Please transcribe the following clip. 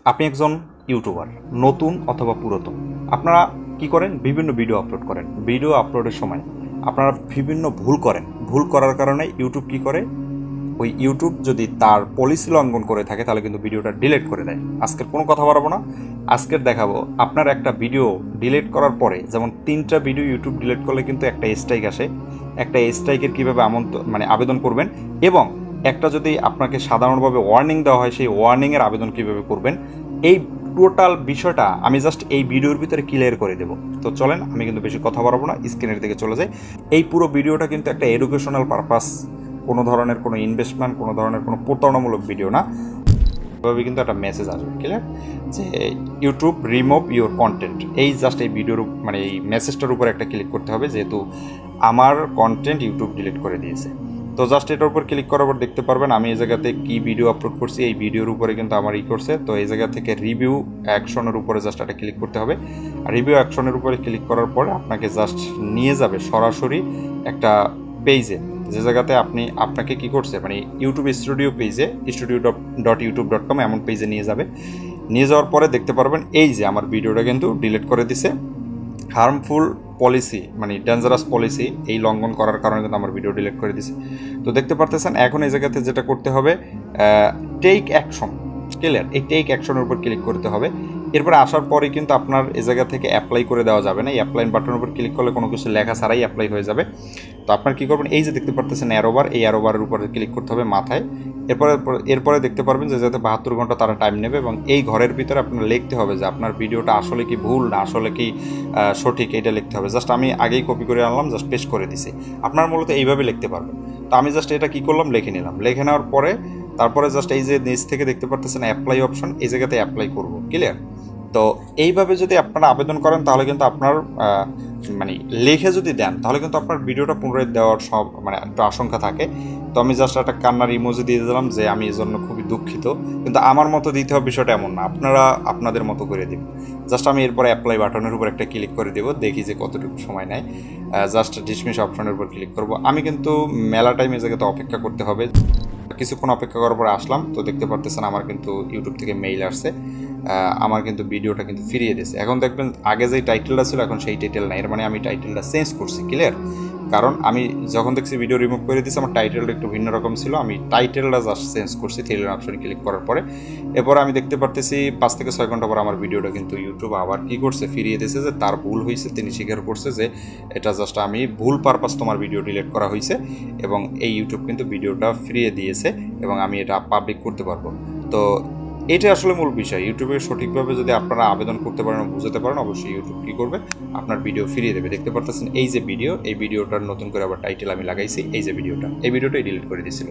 আপনি একজন ইউটিউবার, নতুন অথবা পুরাতন, আপনারা কি করেন? বিভিন্ন ভিডিও আপলোড করেন। ভিডিও আপলোডের সময় আপনারা বিভিন্ন ভুল করেন। ভুল করার কারণে ইউটিউব কি করে? ওই ইউটিউব যদি তার পলিসি লঙ্ঘন করে থাকে তাহলে কিন্তু ভিডিওটা ডিলিট করে দেয়। আজকের কোনো কথা বাড়াবো না, আজকের দেখাবো আপনার একটা ভিডিও ডিলিট করার পরে, যেমন 3টা ভিডিও ইউটিউব ডিলিট করলে কিন্তু একটা স্ট্রাইক আসে, একটা স্ট্রাইকের কীভাবে আবেদন করবেন, এবং একটা যদি আপনাকে সাধারণভাবে ওয়ার্নিং দেওয়া হয় সেই ওয়ার্নিংয়ের আবেদন কীভাবে করবেন, এই টোটাল বিষয়টা আমি জাস্ট এই ভিডিওর ভিতরে ক্লিয়ার করে দেবো। তো চলেন, আমি কিন্তু বেশি কথা বাড়াবো না, স্ক্রিনের দিকে চলে যাই। এই পুরো ভিডিওটা কিন্তু একটা এডুকেশনাল পারপাস, কোনো ধরনের কোনো ইনভেস্টমেন্ট, কোনো ধরনের কোনো প্রতারণামূলক ভিডিও না। এভাবে কিন্তু একটা মেসেজ আসবে ক্লিয়ার, যে ইউটিউব রিমুভ ইউর কন্টেন্ট। এই জাস্ট এই ভিডিওর এই মেসেজটার উপর একটা ক্লিক করতে হবে, যেহেতু আমার কন্টেন্ট ইউটিউব ডিলিট করে দিয়েছে। তো জাস্ট এটার উপর ক্লিক করার পর দেখতে পারবেন আমি এই জায়গাতে কী ভিডিও আপলোড করছি, এই ভিডিওর উপরে কিন্তু আমার করছে। তো এই জায়গা থেকে রিভিউ অ্যাকশনের উপরে জাস্ট একটা ক্লিক করতে হবে। আর রিভিউ অ্যাকশনের উপরে ক্লিক করার পরে আপনাকে জাস্ট নিয়ে যাবে সরাসরি একটা পেজে, যে জায়গাতে আপনাকে কি করছে, ইউটিউব স্টুডিও পেজে, studio.youtube.com এমন পেজে নিয়ে যাবে। নিয়ে যাওয়ার পরে দেখতে পারবেন এই যে আমার ভিডিওটা কিন্তু ডিলিট করে দিছে। হার্মফুল পলিসি, ডেঞ্জারাস পলিসি এই লঙ্ঘন করার কারণে কিন্তু আমার ভিডিও ডিলিট করে দিছে। তো দেখতে পারতেছেন এখন এই জায়গাতে যেটা করতে হবে, টেক অ্যাকশন, ক্লিয়ার, এই টেক অ্যাকশনের উপর ক্লিক করতে হবে। এরপরে আসার পরে কিন্তু আপনার এই জায়গা থেকে অ্যাপ্লাই করে দেওয়া যাবে না। এই অ্যাপ্লাই বাটনের উপর ক্লিক করলে কোনো কিছু লেখা ছাড়াই অ্যাপ্লাই হয়ে যাবে। তো আপনার কী করবেন, এই যে দেখতে পারতেছেন অ্যারোবার, এই অ্যারোবারের উপরে ক্লিক করতে হবে মাথায়। এরপরে দেখতে পারবেন যে যাতে 72 ঘন্টা তারা টাইম নেবে, এবং এই ঘরের ভিতরে আপনার লিখতে হবে যে আপনার ভিডিওটা আসলে কি ভুল না আসলে কি সঠিক, এটা লিখতে হবে। জাস্ট আমি আগেই কপি করে আনলাম, জাস্ট পেস্ট করে দিছি। আপনার মূলত এইভাবে লিখতে পারবেন। তো আমি জাস্ট এটা কী করলাম, লিখে নিলাম। লিখে নেওয়ার পরে তারপরে জাস্ট এই যে নিচ থেকে দেখতে পারতেছেন অ্যাপ্লাই অপশন, এই জায়গাতে অ্যাপ্লাই করব, ক্লিয়ার। তো এইভাবে যদি আপনারা আবেদন করেন তাহলে কিন্তু আপনার লিখে যদি দেন তাহলে কিন্তু আপনার ভিডিওটা পুনরায় দেওয়ার একটু আশঙ্কা থাকে। তো আমি জাস্ট একটা কান্নার ইমোজি দিয়ে দিলাম যে আমি এই জন্য খুবই দুঃখিত, কিন্তু আমার মতো দিতে হবে বিষয়টা এমন না, আপনারা আপনাদের মতো করে দিন। জাস্ট আমি এরপরে অ্যাপ্লাই বাটনের উপর একটা ক্লিক করে দেবো, দেখি যে কতটুকু সময় নেয়। জাস্ট ডিসমিস অপশনের উপর ক্লিক করব। আমি কিন্তু মেলা টাইম এই জায়গাতে অপেক্ষা করতে হবে। কিছুক্ষণ অপেক্ষা করার পর আসলাম, তো দেখতে পারতেছেন আমার কিন্তু ইউটিউব থেকে মেইল আসছে, আমার কিন্তু ভিডিওটা কিন্তু ফিরিয়ে দিয়েছে। এখন দেখবেন আগে যেই টাইটেলটা ছিল এখন সেই টাইটেল নাই, এর আমি টাইটেলটা চেঞ্জ করছি, ক্লিয়ার। কারণ আমি যখন দেখছি ভিডিও রিমুভ করে দিয়েছি, আমার টাইটেলটা একটু ভিন্ন রকম ছিল, আমি টাইটেলটা জাস্ট চেঞ্জ করছি থ্রি লাইন অপশনে ক্লিক করার পরে। এরপর আমি দেখতে পারতেছি 5 থেকে 6 ঘন্টা পর আমার ভিডিওটা কিন্তু ইউটিউব আবার কী করছে, ফিরিয়ে দিয়েছে, যে তার ভুল হয়েছে, তিনি স্বীকার করছে যে এটা জাস্ট আমি ভুল পারপাস তোমার ভিডিও ডিলিট করা হয়েছে, এবং এই ইউটিউব কিন্তু ভিডিওটা ফিরিয়ে দিয়েছে এবং আমি এটা পাবলিক করতে পারবো। তো এটা আসলে মূল বিষয়। ইউটিউবে সঠিকভাবে যদি আপনারা আবেদন করতে পারেন, বুঝতে পারেন, অবশ্যই ইউটিউব কী করবে, আপনার ভিডিও ফিরিয়ে দেবে। দেখতে পারতেছেন এই যে ভিডিও, এই ভিডিওটার নতুন করে আবার টাইটেল আমি লাগাইছি, এই যে ভিডিওটাই ডিলিট করে দিয়েছিল।